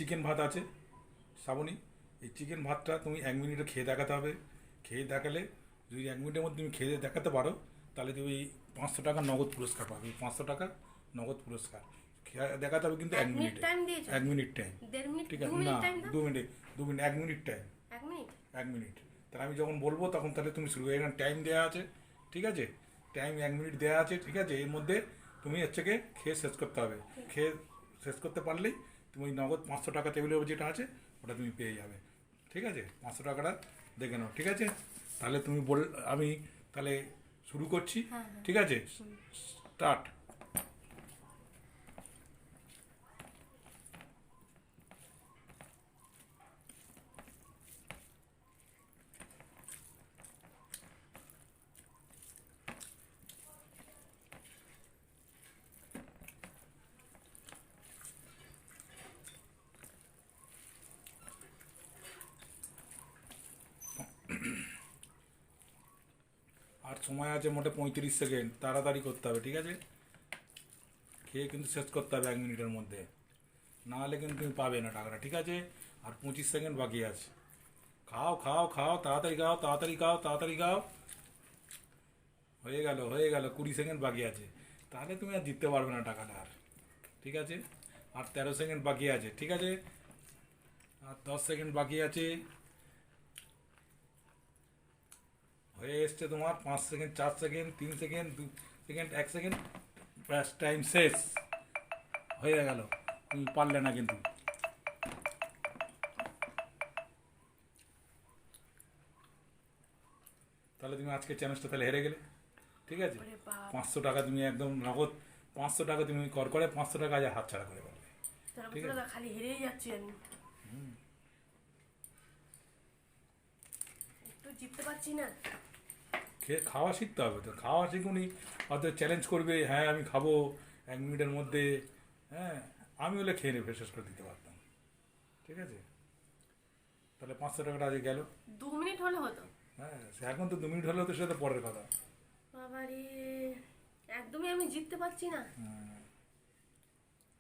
Chicken ভাত আছে শ্রাবণী, এই চিকেন ভাতটা তুমি 1 মিনিটে খেয়ে দেখাতে হবে। খেয়ে দেখালে যদি 1 মিনিটের মধ্যে তুমি খেয়ে দেখাতে পারো তাহলে তুমি 500 টাকা নগদ পুরস্কার পাবে। 500 টাকা নগদ পুরস্কার। খেয়ে দেখাতে হবে কিন্তু 1 মিনিটে। টাইম দিয়েছো? 1 মিনিট টাইম। 1.5 মিনিট, ঠিক 2 আছে, না মিনিট টাইম দাও। 2 minute, 2 minute, 1 minute time. 1 minute? 1 minute. তাহলে আমি যখন বলবো তখন তাহলে তুমি শুরু, এখানে টাইম দেওয়া আছে। ঠিক আছে, টাইম 1 মিনিট দেওয়া আছে। ঠিক আছে, এর মধ্যে তুমি হচ্ছে গিয়ে খেয়ে শেষ করতে হবে। খেয়ে শেষ করতে পারলেই তুমি ওই নগদ 500 টাকা টেবিলের উপর যেটা আছে ওটা তুমি পেয়ে যাবে। ঠিক আছে, 500 টাকাটা দেখে নাও। ঠিক আছে, তাহলে তুমি আমি তাহলে শুরু করছি। হ্যাঁ, হ্যাঁ। ঠিক আছে, স্টার্ট। আর সময় আছে মোটে 35 সেকেন্ড, তাড়াতাড়ি করতে হবে। ঠিক আছে, খেয়ে কিন্তু শেষ করতে হবে 1 মিনিটের মধ্যে, না হলে কিন্তু তুমি পাবে না টাকাটা। ঠিক আছে, আর 25 সেকেন্ড বাকি আছে। খাও খাও খাও, তাড়াতাড়ি খাও, তাড়াতাড়ি খাও, তাড়াতাড়ি খাও। হয়ে গেল, হয়ে গেল, 20 সেকেন্ড বাকি আছে। তাহলে তুমি আর জিততে পারবে না টাকাটা আর। ঠিক আছে, আর 13 সেকেন্ড বাকি আছে। ঠিক আছে, আর 10 সেকেন্ড বাকি আছে। হয়ে এসছে তোমার 5 second, 4 second, 3 second, 2 second, 1 second. ব্যাস, টাইম শেষ হয়ে গেল। তুমি পারলে না কিন্তু। তাহলে তুমি আজকে চ্যালেঞ্জটা তাহলে হেরে গেলে। ঠিক আছে, ওরে বাপ, 500 টাকা তুমি একদম নগদ, 500 টাকা তুমি কর করে 500 টাকা আজ হাত ছাড়া করে ফেলবে। তাহলে ঠিক পুরো আছে, খালি হেরেই যাচ্ছি আমি। একটু জিততে পারছি না। খেয়ে খাওয়া শিখতে হবে তো। খাওয়া শিখুনি হয়তো চ্যালেঞ্জ করবে, হ্যাঁ আমি খাবো 1 মিনিটের মধ্যে। হ্যাঁ, আমি হলে খেয়ে নেবে, শেষ করে দিতে পারতাম। ঠিক আছে, তাহলে 500 টাকাটা আজকে গেল। 2 মিনিট হলে হতো। হ্যাঁ, এখন তো 2 মিনিট হলেও তো সেটা পরের কথা। বাবারে, একদমই আমি জিততে পারছি না।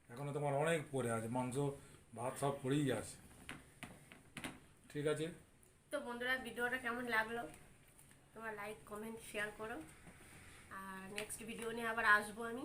এখনো তোমার অনেক পড়ে আছে, মাংস ভাত সব পড়েই আছে। ঠিক আছে, তো বন্ধুরা, ভিডিওটা কেমন লাগলো তোমার লাইক কমেন্ট শেয়ার করো। আর নেক্সট ভিডিও নিয়ে আবার আসবো আমি।